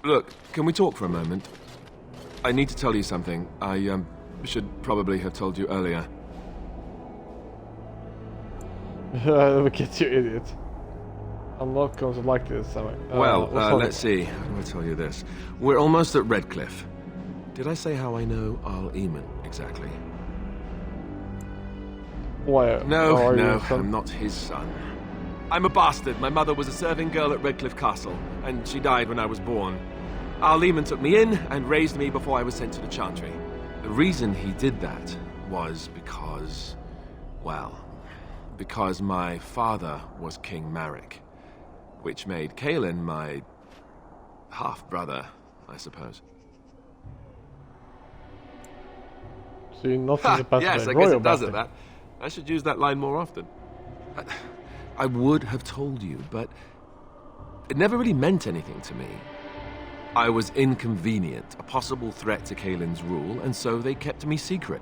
Look, can we talk for a moment? I need to tell you something. I should probably have told you earlier. Look at you, idiot. I'm not going to like this. Let's see. How do I tell you this? We're almost at Redcliffe. Did I say how I know Arl Eamon exactly? Why? No, I'm not his son. I'm a bastard. My mother was a serving girl at Redcliffe Castle, and she died when I was born. Arl Eamon took me in and raised me before I was sent to the Chantry. The reason he did that was because, well, because my father was King Marek, which made Kaelin my half-brother, I suppose. So you're not in the past. Yes, I guess it does it, that. I should use that line more often. I would have told you, but it never really meant anything to me. I was inconvenient, a possible threat to Kaelin's rule, and so they kept me secret.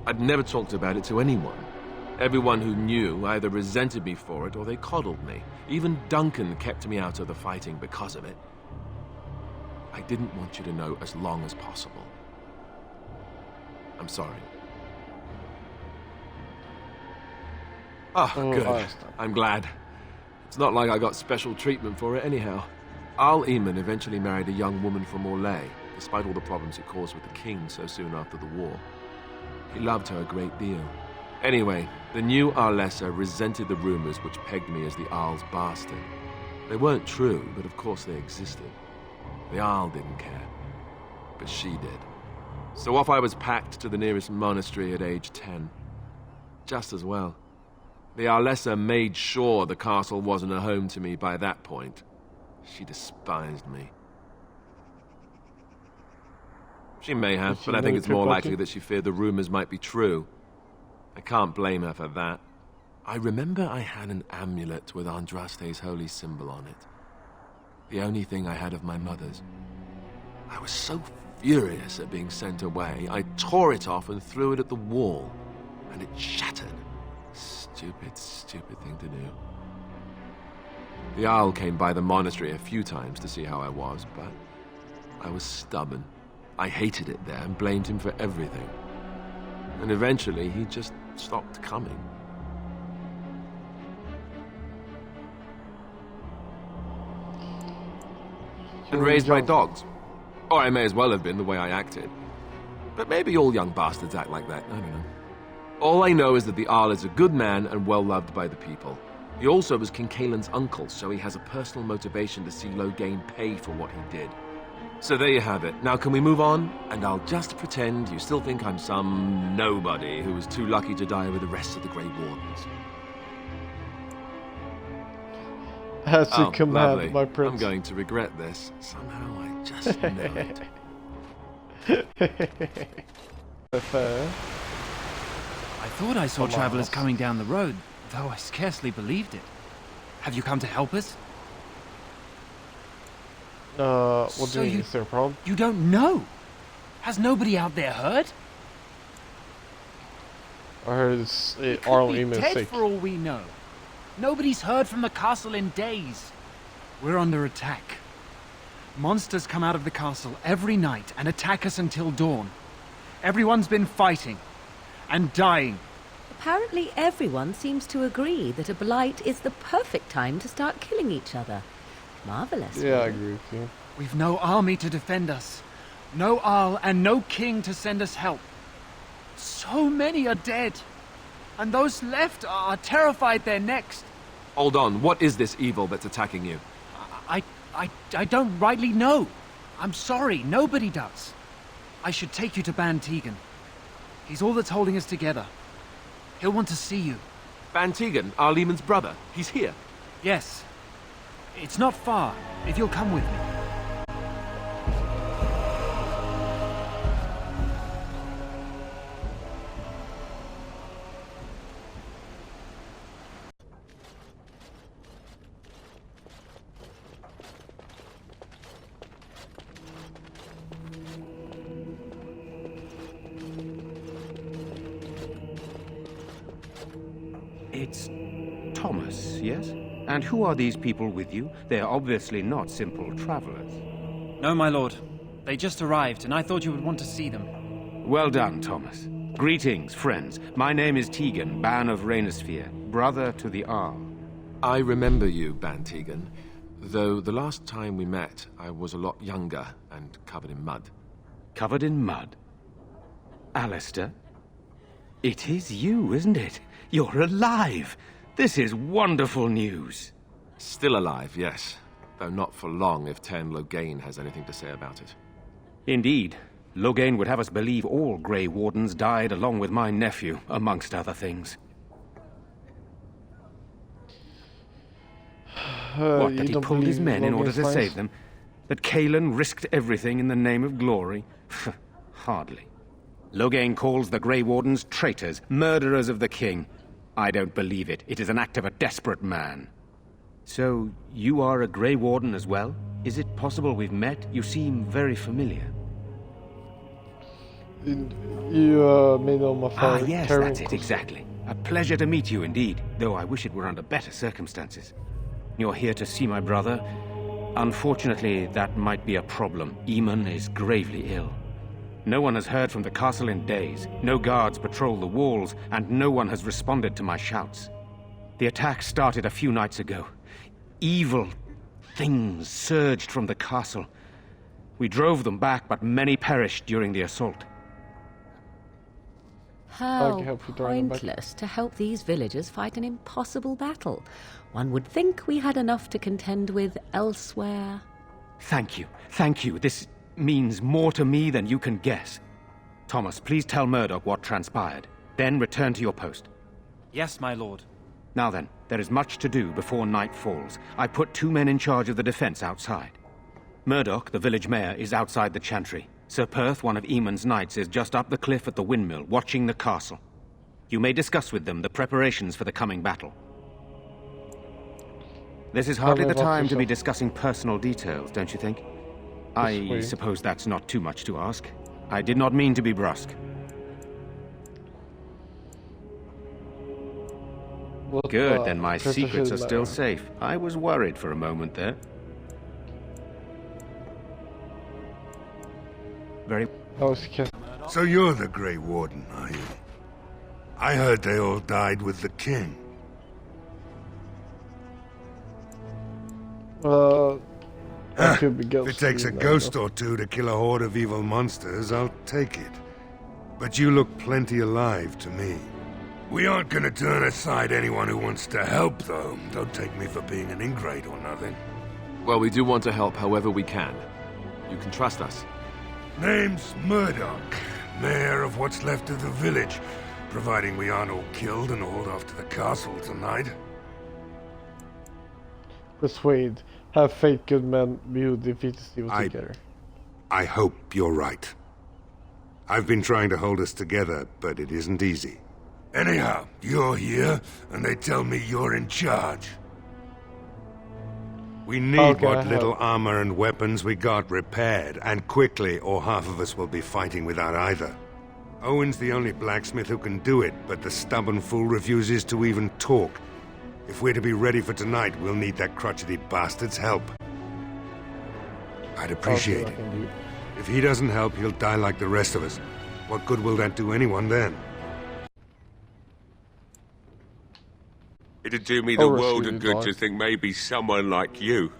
I'd never talked about it to anyone. Everyone who knew either resented me for it or they coddled me. Even Duncan kept me out of the fighting because of it. I didn't want you to know as long as possible. I'm sorry. Oh, good. I'm glad. It's not like I got special treatment for it anyhow. Arl Eamon eventually married a young woman from Orlais, despite all the problems it caused with the king so soon after the war. He loved her a great deal. Anyway, the new Arlessa resented the rumors which pegged me as the Arl's bastard. They weren't true, but of course they existed. The Arl didn't care, but she did. So off I was packed to the nearest monastery at age 10. Just as well. The Arlessa made sure the castle wasn't a home to me by that point. She despised me. She may have, but I think it's more likely that she feared the rumors might be true. I can't blame her for that. I remember I had an amulet with Andraste's holy symbol on it. The only thing I had of my mother's. I was so furious at being sent away, I tore it off and threw it at the wall, and it shattered. Stupid thing to do. The Owl came by the monastery a few times to see how I was, but I was stubborn. I hated it there and blamed him for everything. And eventually, he just stopped coming. And raised my dogs. Or I may as well have been the way I acted. But maybe all young bastards act like that, I don't know. All I know is that the Arl is a good man and well-loved by the people. He also was King Kaelin's uncle, so he has a personal motivation to see Loghain pay for what he did. So there you have it. Now can we move on? And I'll just pretend you still think I'm some nobody who was too lucky to die with the rest of the Grey Wardens. As you command, lovely. my prince. I'm going to regret this. Somehow I just know it. Fair. I thought I saw travelers coming down the road, though I scarcely believed it. Have you come to help us? What do you mean? Is there a problem? You don't know? Has nobody out there heard? I heard it's Arl Eamon dead sick. for all we know. Nobody's heard from the castle in days. We're under attack. Monsters come out of the castle every night and attack us until dawn. Everyone's been fighting and dying. Apparently everyone seems to agree that a blight is the perfect time to start killing each other. Marvelous. Yeah, I agree with you. We've no army to defend us. No Arl and no king to send us help. So many are dead. And those left are terrified they're next. Hold on, what is this evil that's attacking you? I don't rightly know. I'm sorry, nobody does. I should take you to Ban Tegan. He's all that's holding us together. He'll want to see you. Ban Tegan, Arl Eamon's brother. He's here. Yes. It's not far, if you'll come with me. It's Thomas, yes? And who are these people with you? They are obviously not simple travelers. No, my lord. They just arrived, and I thought you would want to see them. Well done, Thomas. Greetings, friends. My name is Tegan, Ban of Rainisfere, brother to the Arl. I remember you, Ban Tegan, though the last time we met, I was a lot younger and covered in mud. Covered in mud? Alistair? It is you, isn't it? You're alive! This is wonderful news. Still alive, yes. Though not for long if Ten Loghain has anything to say about it. Indeed. Loghain would have us believe all Grey Wardens died along with my nephew, amongst other things. What, that he pulled his men in order to save them? That Cailan risked everything in the name of glory? Hardly. Loghain calls the Grey Wardens traitors, murderers of the king. I don't believe it. It is an act of a desperate man. So, you are a Grey Warden as well? Is it possible we've met? You seem very familiar. You made all my father. Ah, yes, that's it, exactly. A pleasure to meet you indeed, though I wish it were under better circumstances. You're here to see my brother. Unfortunately, that might be a problem. Eamon is gravely ill. No one has heard from the castle in days. No guards patrol the walls, and no one has responded to my shouts. The attack started a few nights ago. Evil things surged from the castle. We drove them back, but many perished during the assault. How pointless to help these villagers fight an impossible battle. One would think we had enough to contend with elsewhere. Thank you. Thank you. This means more to me than you can guess. Thomas, please tell Murdoch what transpired. Then return to your post. Yes, my lord. Now then, there is much to do before night falls. I put 2 men in charge of the defense outside. Murdoch, the village mayor, is outside the chantry. Sir Perth, one of Eamon's knights, is just up the cliff at the windmill, watching the castle. You may discuss with them the preparations for the coming battle. This is hardly the time to be discussing personal details, don't you think? I suppose that's not too much to ask. I did not mean to be brusque. Good, then my secrets are still safe. I was worried for a moment there. Very... So you're the Grey Warden, are you? I heard they all died with the king. Could be if it takes a ghost or two to kill a horde of evil monsters, I'll take it. But you look plenty alive to me. We aren't gonna turn aside anyone who wants to help, though. Don't take me for being an ingrate or nothing. Well, we do want to help however we can. You can trust us. Name's Murdoch, mayor of what's left of the village, providing we aren't all killed and hauled off to the castle tonight. Persuade. Have faith, good men. We will defeat the evil together. I hope you're right. I've been trying to hold us together, but it isn't easy. Anyhow, you're here, and they tell me you're in charge. We need what little armor and weapons we got repaired, and quickly, or half of us will be fighting without either. Owen's the only blacksmith who can do it, but the stubborn fool refuses to even talk. If we're to be ready for tonight, we'll need that crotchety bastard's help. I'd appreciate it. If he doesn't help, he'll die like the rest of us. What good will that do anyone then? It'd do me the world of good to think maybe someone like you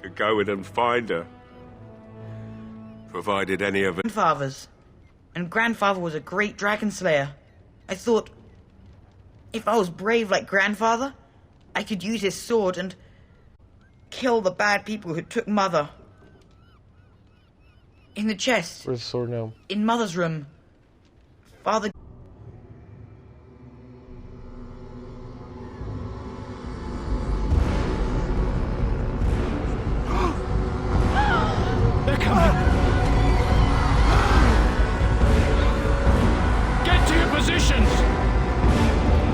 could go in and find her. Provided any of it... Grandfathers. And Grandfather was a great dragon slayer. I thought, if I was brave like Grandfather, I could use his sword and kill the bad people who took Mother. In the chest. Where's the sword now? In Mother's room. Father... They're coming! Get to your positions!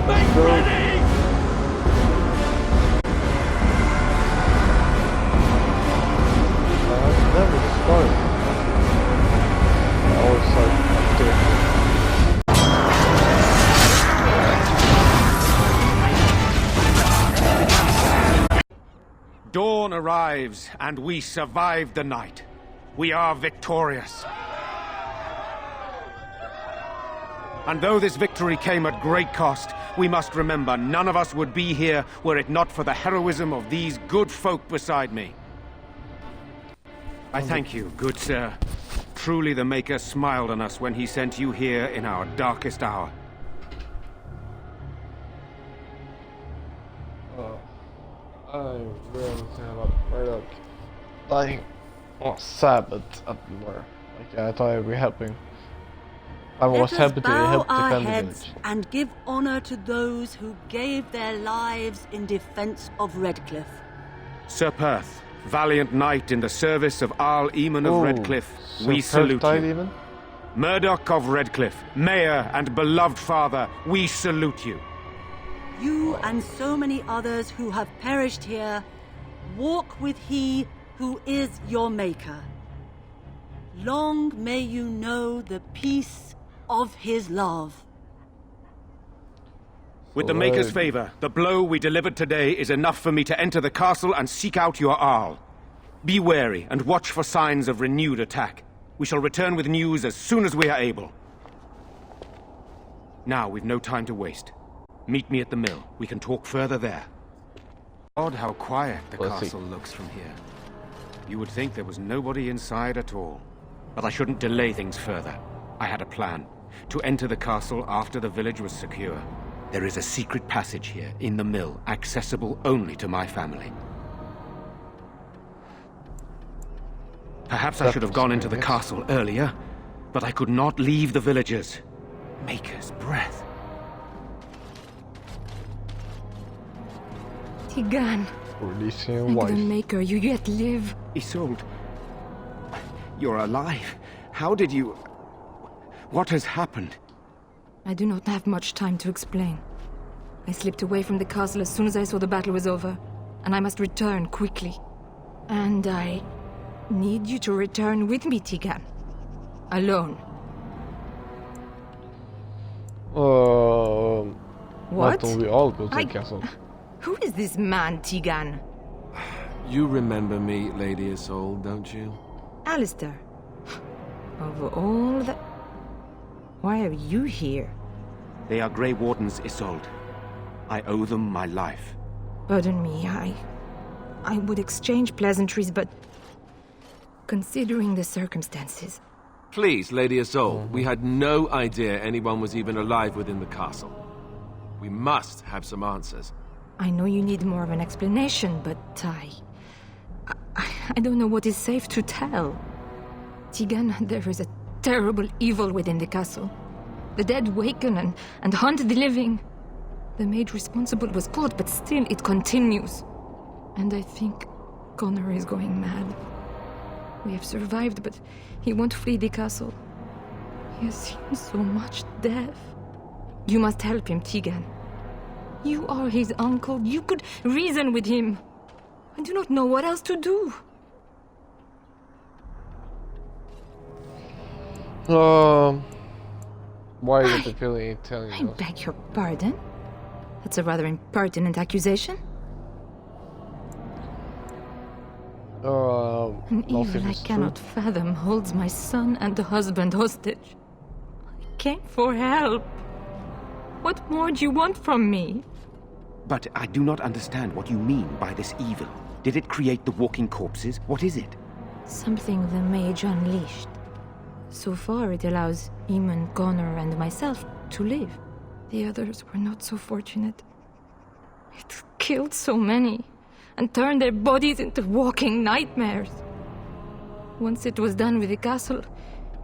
Make ready! Never started. I always start doing dawn arrives, and we survive the night. We are victorious. And though this victory came at great cost, we must remember none of us would be here were it not for the heroism of these good folk beside me. I thank you, good sir. Truly the Maker smiled on us when he sent you here in our darkest hour. I really have a Murdoch dying on Sabbath up more. Like I thought I'd be helping. I was happy to help defend the village. And give honor to those who gave their lives in defense of Redcliffe. Sir Perth, valiant knight in the service of Arl Eamon of Redcliffe, we salute you. Even? Murdoch of Redcliffe, mayor and beloved father, we salute you. You and so many others who have perished here, walk with he who is your maker. Long may you know the peace of his love. With the Maker's favor, the blow we delivered today is enough for me to enter the castle and seek out your Arl. Be wary and watch for signs of renewed attack. We shall return with news as soon as we are able. Now we've no time to waste. Meet me at the mill. We can talk further there. Odd how quiet the castle looks from here. You would think there was nobody inside at all. But I shouldn't delay things further. I had a plan. To enter the castle after the village was secure. There is a secret passage here, in the mill, accessible only to my family. Perhaps I should have gone into the castle earlier, but I could not leave the villagers. Maker's breath. Tigan. Thank the Maker, you yet live. Isolde. You're alive. How did you... What has happened? I do not have much time to explain. I slipped away from the castle as soon as I saw the battle was over, and I must return quickly. And I need you to return with me, Tigan. Alone. Why don't we all go to the castle? Who is this man, Tigan? You remember me, Lady Isolde, don't you? Alistair. Of all the... Why are you here? They are Grey Wardens, Isolde. I owe them my life. Pardon me, I would exchange pleasantries, but... Considering the circumstances... Please, Lady Isolde, we had no idea anyone was even alive within the castle. We must have some answers. I know you need more of an explanation, but I don't know what is safe to tell. Tigan, there is a terrible evil within the castle. The dead waken and haunt the living. The maid responsible was caught, but still it continues. And I think Connor is going mad. We have survived, but he won't flee the castle. He has seen so much death. You must help him, Tigan. You are his uncle. You could reason with him. I do not know what else to do. Why is the feeling telling us? I beg your pardon? That's a rather impertinent accusation. An evil I cannot fathom holds my son and the husband hostage. I came for help. What more do you want from me? But I do not understand what you mean by this evil. Did it create the walking corpses? What is it? Something the mage unleashed. So far it allows Eamon, Connor and myself to live. The others were not so fortunate. It killed so many and turned their bodies into walking nightmares. Once it was done with the castle,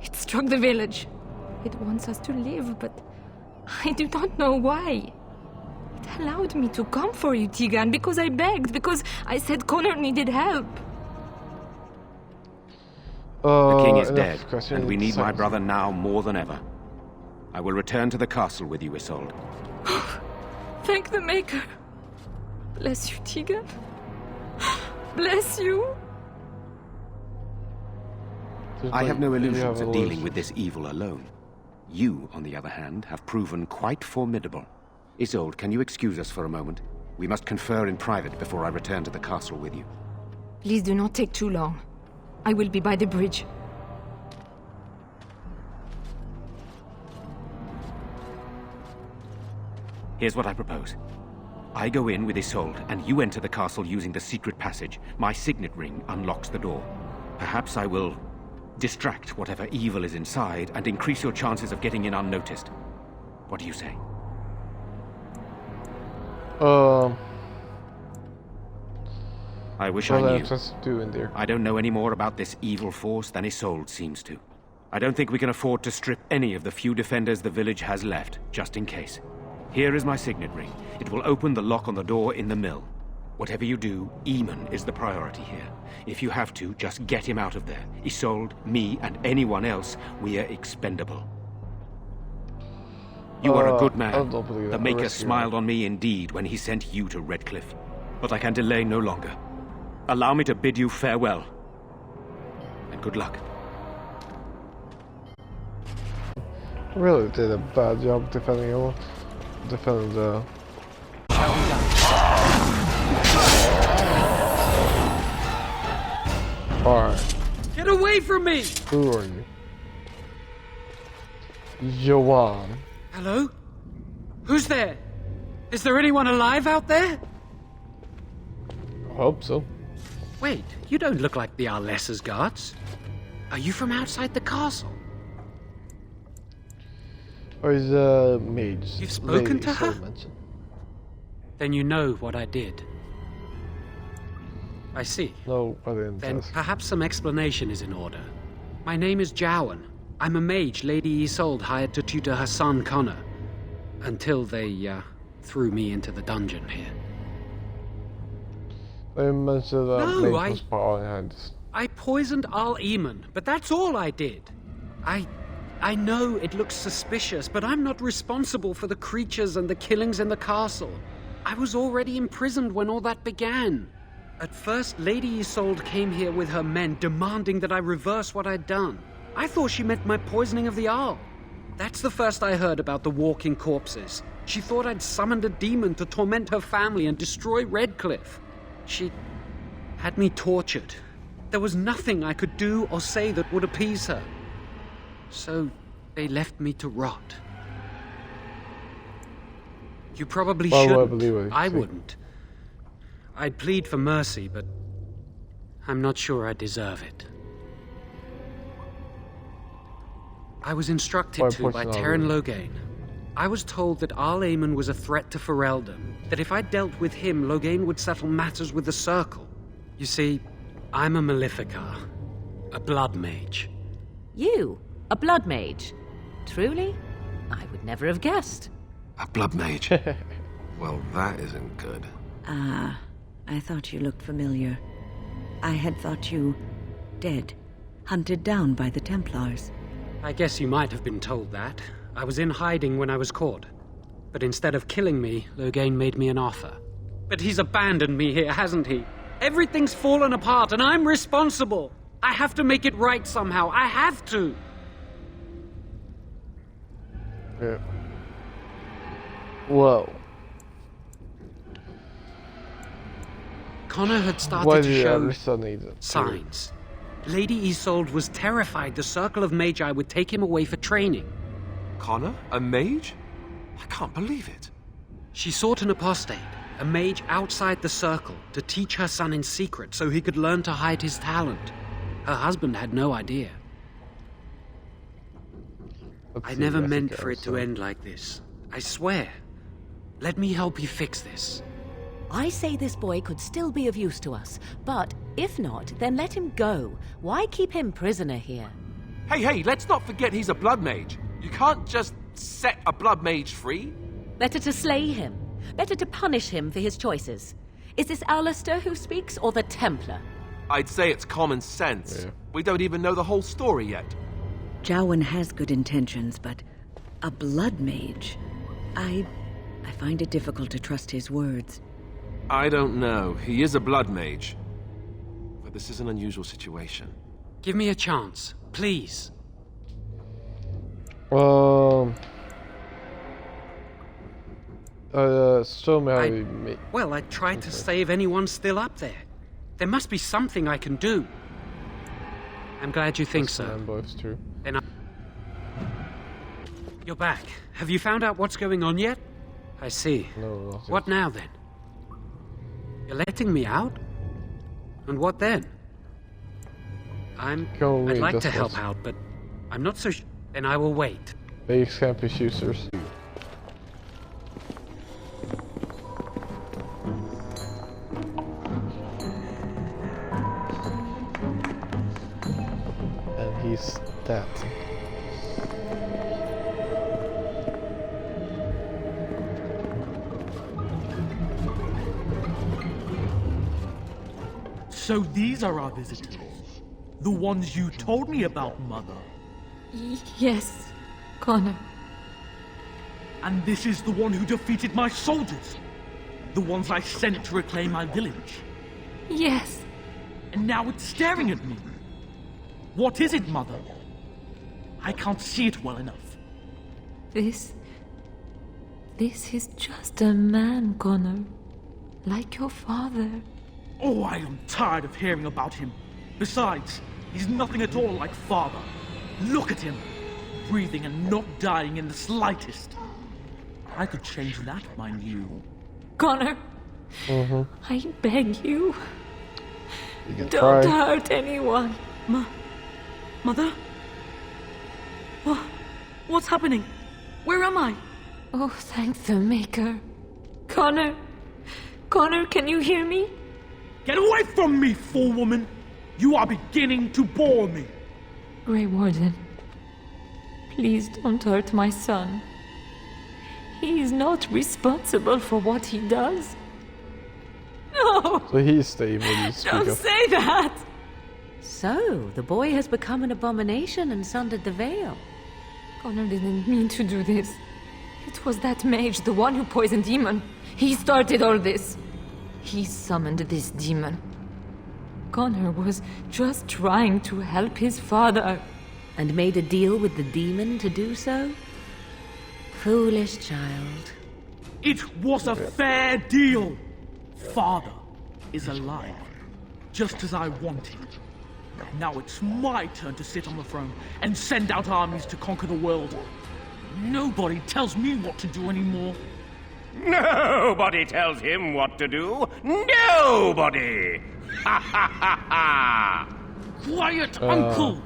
it struck the village. It wants us to live, but I do not know why. It allowed me to come for you, Tigan, because I begged, because I said Connor needed help. The king is dead, and we need my brother now more than ever. I will return to the castle with you, Isolde. Thank the Maker. Bless you, Tigan. Bless you. I have no illusions of dealing with this evil alone. You, on the other hand, have proven quite formidable. Isolde, can you excuse us for a moment? We must confer in private before I return to the castle with you. Please do not take too long. I will be by the bridge. Here's what I propose. I go in with Isolde, and you enter the castle using the secret passage. My signet ring unlocks the door. Perhaps I will distract whatever evil is inside and increase your chances of getting in unnoticed. What do you say? I wish I knew. Just doing there? I don't know any more about this evil force than Isolde seems to. I don't think we can afford to strip any of the few defenders the village has left, just in case. Here is my signet ring. It will open the lock on the door in the mill. Whatever you do, Eamon is the priority here. If you have to, just get him out of there. Isolde, me, and anyone else, we are expendable. You are a good man. The Maker smiled on me indeed when he sent you to Redcliffe. But I can delay no longer. Allow me to bid you farewell. And good luck. Really did a bad job defending the... Alright. Get away from me! Who are you? Joanne. Hello? Who's there? Is there anyone alive out there? I hope so. Wait, you don't look like the Arlessa's guards. Are you from outside the castle? Or is a mage? You've spoken to her? Then you know what I did. I see. No, I didn't. Then perhaps some explanation is in order. My name is Jowan. I'm a mage Lady Isolde hired to tutor her son Connor. Until they, threw me into the dungeon here. They mentioned that mage was behind this. I poisoned Al Eamon, but that's all I did. I know it looks suspicious, but I'm not responsible for the creatures and the killings in the castle. I was already imprisoned when all that began. At first, Lady Isolde came here with her men, demanding that I reverse what I'd done. I thought she meant my poisoning of the Arl. That's the first I heard about the walking corpses. She thought I'd summoned a demon to torment her family and destroy Redcliffe. She had me tortured. There was nothing I could do or say that would appease her. So they left me to rot. You probably shouldn't. I wouldn't. I'd plead for mercy, but I'm not sure I deserve it. I was instructed to by Terran Loghain. I was told that Arl Eamon was a threat to Ferelden, that if I dealt with him, Loghain would settle matters with the Circle. You see, I'm a Maleficar, a blood mage. You? A blood mage? Truly? I would never have guessed. A blood mage? Well, that isn't good. Ah, I thought you looked familiar. I had thought you dead, hunted down by the Templars. I guess you might have been told that. I was in hiding when I was caught. But instead of killing me, Loghain made me an offer. But he's abandoned me here, hasn't he? Everything's fallen apart and I'm responsible. I have to make it right somehow. I have to. Yeah. Whoa. Connor had started to show signs. Lady Isolde was terrified the Circle of Magi would take him away for training. Connor? A mage? I can't believe it. She sought an apostate, a mage outside the Circle, to teach her son in secret so he could learn to hide his talent. Her husband had no idea. I never meant for it to end like this. I swear. Let me help you fix this. I say this boy could still be of use to us, but if not, then let him go. Why keep him prisoner here? Hey, let's not forget he's a blood mage. You can't just set a blood mage free. Better to slay him. Better to punish him for his choices. Is this Alistair who speaks, or the Templar? I'd say it's common sense. Yeah. We don't even know the whole story yet. Jowan has good intentions, but a blood mage? I find it difficult to trust his words. I don't know. He is a blood mage. But this is an unusual situation. Give me a chance, please. Show me how you make... Well, I tried to save anyone still up there. There must be something I can do. I'm glad you think so. Both true. Then You're back. Have you found out what's going on yet? I see. No, what now then? You're letting me out? And what then? I'd like to help out, but I'm not so sure. Then I will wait. Base campus users. And he's dead. So these are our visitors. The ones you told me about, Mother. Yes, Connor. And this is the one who defeated my soldiers. The ones I sent to reclaim my village. Yes. And now it's staring at me. What is it, Mother? I can't see it well enough. This is just a man, Connor. Like your father. Oh, I am tired of hearing about him. Besides, he's nothing at all like Father. Look at him, breathing and not dying in the slightest. I could change that, mind you. Connor, I beg you, don't hurt anyone. Mother? What's happening? Where am I? Oh, thank the Maker. Connor, can you hear me? Get away from me, fool woman! You are beginning to bore me. Grey Warden, please don't hurt my son. He is not responsible for what he does. No! So he's the evil you speak Don't of. say that! So, the boy has become an abomination and sundered the veil. Connor didn't mean to do this. It was that mage, the one who poisoned Demon. He started all this. He summoned this demon. Connor was just trying to help his father. And made a deal with the demon to do so? Foolish child. It was a fair deal. Father is alive, just as I wanted. Now it's my turn to sit on the throne and send out armies to conquer the world. Nobody tells me what to do anymore. Nobody tells him what to do. Nobody! Ha ha ha ha! Quiet, Uncle!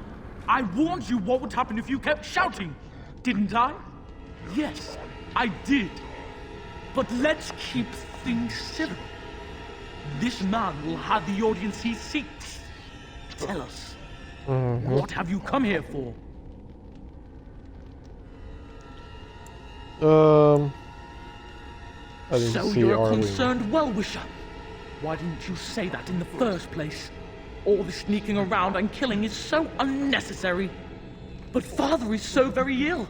I warned you what would happen if you kept shouting, didn't I? Yes, I did. But let's keep things civil. This man will have the audience he seeks. Tell us, what have you come here for? I didn't So see you're a Arwen. concerned well-wisher. Why didn't you say that in the first place? All the sneaking around and killing is so unnecessary. But Father is so very ill.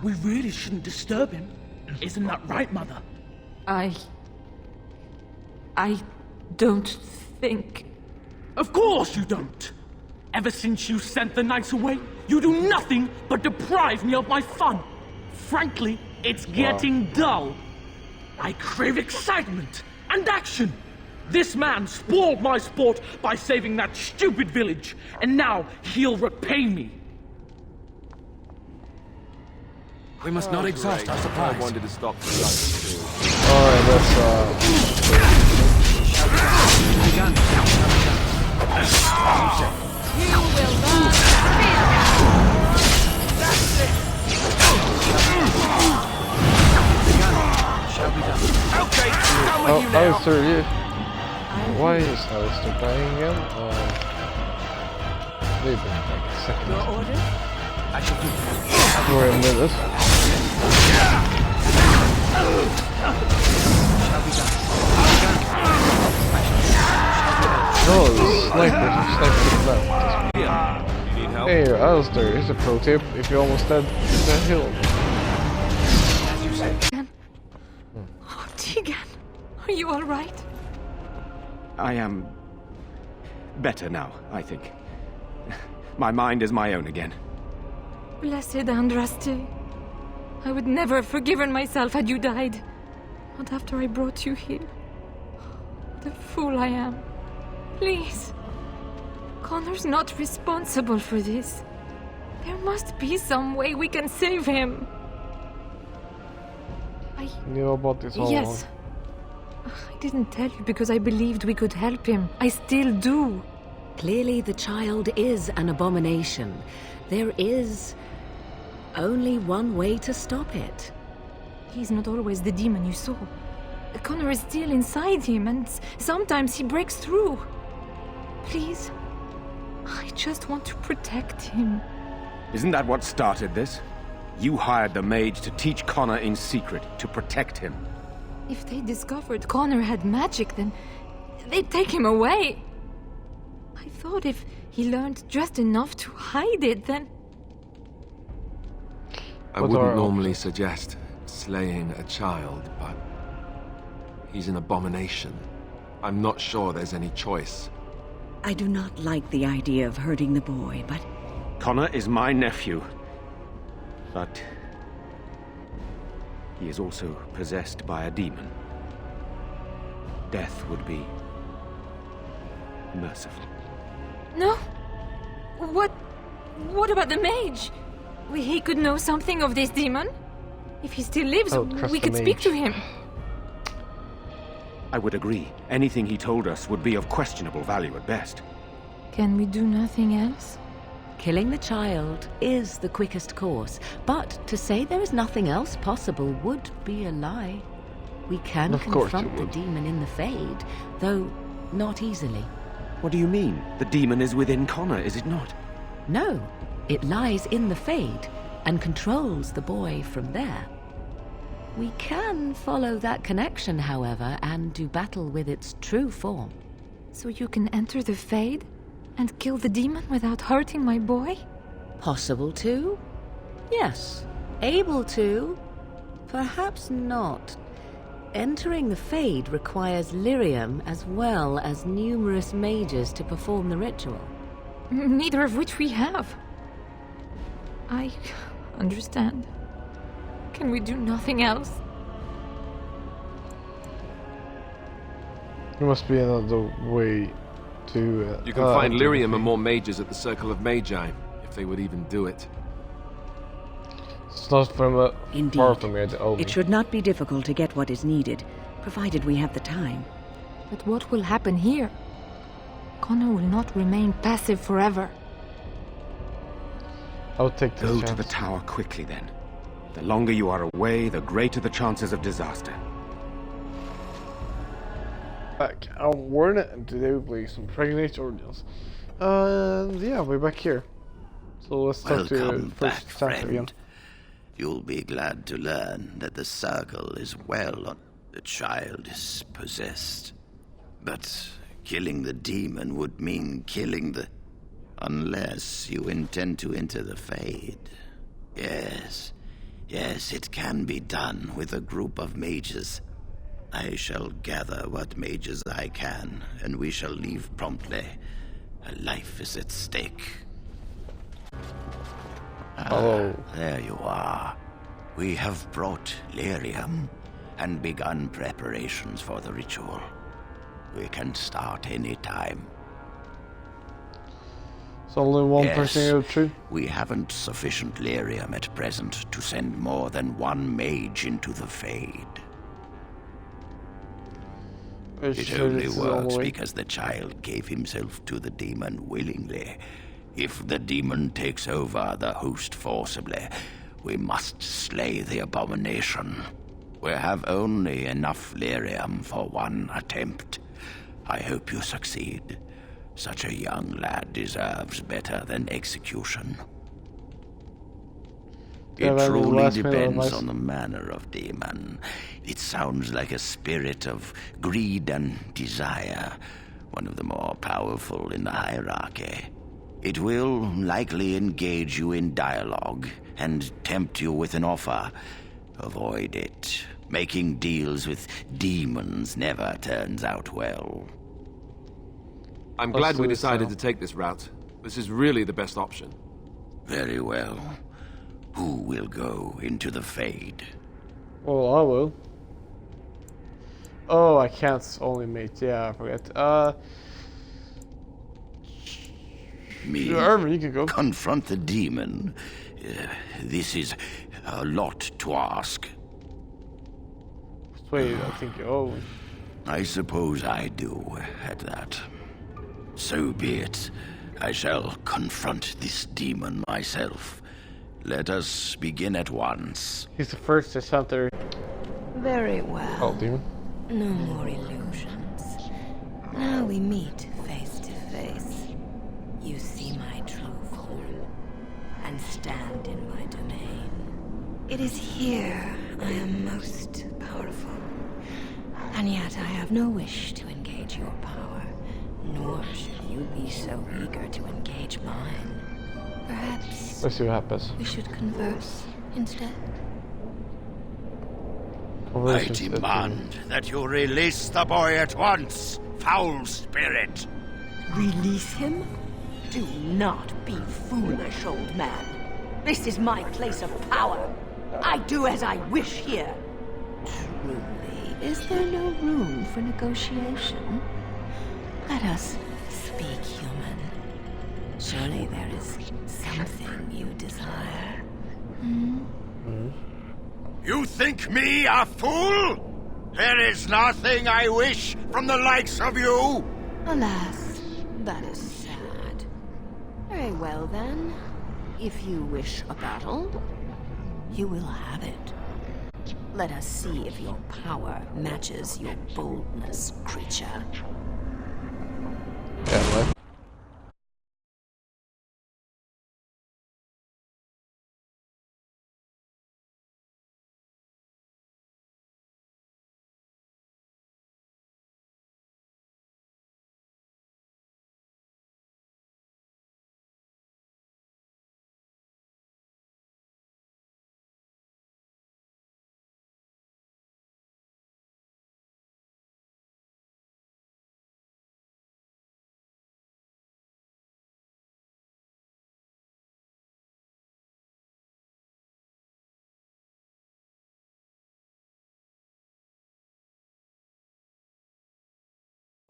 We really shouldn't disturb him. Isn't that right, Mother? I don't think... Of course you don't! Ever since you sent the knights away, you do nothing but deprive me of my fun. Frankly, it's getting dull. I crave excitement and action. This man spoiled my sport by saving that stupid village, and now he'll repay me. We must not exhaust our supplies. I wanted to stop the light. Alright, let's Begun. You will not fear! That's it! Begun. Shall be done. Okay, come with you now. Alistair, why is Alistair dying again? Maybe like a second. Your order? I shall do that. For a minute. Shall be done. No, the snipers are sniping left. You need help? Hey, Alistair, here's a pro tip. If you're almost dead, hit that hill. As you say. Oh, Tegan, are you all right? I am better now, I think. My mind is my own again. Blessed Andraste. I would never have forgiven myself had you died. Not after I brought you here. What a fool I am. Please. Connor's not responsible for this. There must be some way we can save him. I knew about this all Yes. I didn't tell you because I believed we could help him. I still do. Clearly the child is an abomination. There is only one way to stop it. He's not always the demon you saw. Connor is still inside him, and sometimes he breaks through. Please, I just want to protect him. Isn't that what started this? You hired the mage to teach Connor in secret, to protect him. If they discovered Connor had magic, then they'd take him away. I thought if he learned just enough to hide it, then... I wouldn't normally suggest slaying a child, but he's an abomination. I'm not sure there's any choice. I do not like the idea of hurting the boy, but... Connor is my nephew. But he is also possessed by a demon. Death would be merciful. No? What about the mage? He could know something of this demon. If he still lives, we could speak to him. I would agree. Anything he told us would be of questionable value at best. Can we do nothing else? Killing the child is the quickest course, but to say there is nothing else possible would be a lie. We can confront the demon in the Fade, though not easily. What do you mean? The demon is within Connor, is it not? No, it lies in the Fade and controls the boy from there. We can follow that connection, however, and do battle with its true form. So you can enter the Fade and kill the demon without hurting my boy? Possible to? Yes. Able to? Perhaps not. Entering the Fade requires lyrium as well as numerous mages to perform the ritual. Neither of which we have. I understand. Can we do nothing else? There must be another way to... you can find lyrium and more mages at the Circle of Magi, if they would even do it. It's not from Indeed. far from here, it should not be difficult to get what is needed, provided we have the time. But what will happen here? Connor will not remain passive forever. I'll take this Go chance. to the tower quickly, then. The longer you are away, the greater the chances of disaster. Back on Warren, and today we play some Pregnant Ordeals. And yeah, we're back here. So let's talk to Welcome back, first chapter friend. again. You'll be glad to learn that the circle is well on. The child is possessed. But killing the demon would mean killing the... Unless you intend to enter the Fade. Yes, it can be done with a group of mages. I shall gather what mages I can, and we shall leave promptly. A life is at stake. Oh. There you are. We have brought lyrium and begun preparations for the ritual. We can start any time. It's only one person go through. We haven't sufficient lyrium at present to send more than one mage into the Fade. It only works because the child gave himself to the demon willingly. If the demon takes over the host forcibly, we must slay the abomination. We have only enough lyrium for one attempt. I hope you succeed. Such a young lad deserves better than execution. It truly depends on the manner of demon. It sounds like a spirit of greed and desire, one of the more powerful in the hierarchy. It will likely engage you in dialogue and tempt you with an offer. Avoid it. Making deals with demons never turns out well. I'm glad we decided to take this route. This is really the best option. Very well. Who will go into the Fade? Well, I will. Oh, I can't only mate. Yeah, I forget. Me? You can go. Confront the demon? This is a lot to ask. Wait, I think. Oh. I suppose I do, at that. So be it. I shall confront this demon myself. Let us begin at once. He's the first to enter. Very well. Oh, demon. No more illusions. Now we meet face to face. You see my true form and stand in my domain. It is here I am most powerful. And yet I have no wish to engage your power, nor should you be so eager to engage mine. Perhaps let's see what happens. We should converse instead. I demand that you release the boy at once, foul spirit. Release him? Do not be foolish, old man. This is my place of power. I do as I wish here. Truly, is there no room for negotiation? Let us speak human. Surely there is something you desire. You think me a fool? There is nothing I wish from the likes of you. Alas, that is sad. Very well then. If you wish a battle, you will have it. Let us see if your power matches your boldness, creature. Yeah, what?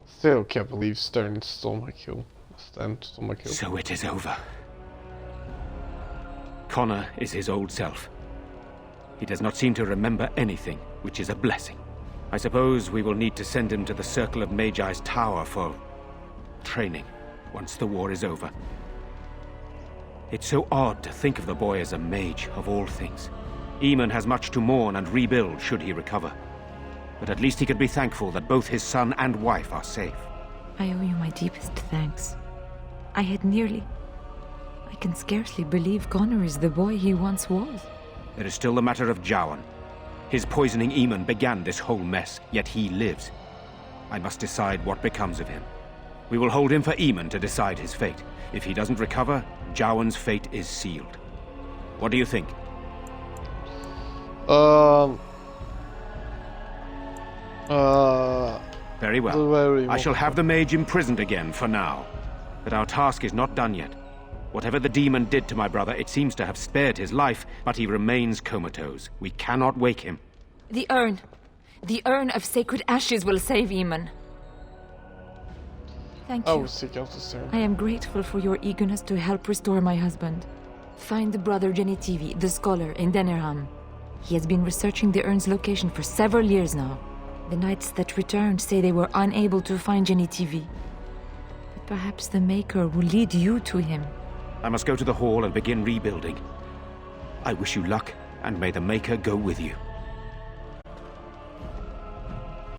Still can't believe Stern stole my kill. Stan stole my kill. So it is over. Connor is his old self. He does not seem to remember anything, which is a blessing. I suppose we will need to send him to the Circle of Magi's tower for training, once the war is over. It's so odd to think of the boy as a mage, of all things. Eamon has much to mourn and rebuild should he recover. But at least he could be thankful that both his son and wife are safe. I owe you my deepest thanks. I can scarcely believe Connor is the boy he once was. There is still the matter of Jowan. His poisoning Eamon began this whole mess, yet he lives. I must decide what becomes of him. We will hold him for Eamon to decide his fate. If he doesn't recover, Jowan's fate is sealed. What do you think? Very well. I shall have the mage imprisoned again for now. But our task is not done yet. Whatever the demon did to my brother, it seems to have spared his life, but he remains comatose. We cannot wake him. The urn. The urn of sacred ashes will save Eamon. Thank you. I will seek out the Stern. I am grateful for your eagerness to help restore my husband. Find the brother Genitivi, the scholar, in Denerham. He has been researching the urn's location for several years now. The knights that returned say they were unable to find Genitivi. But perhaps the Maker will lead you to him. I must go to the hall and begin rebuilding. I wish you luck, and may the Maker go with you.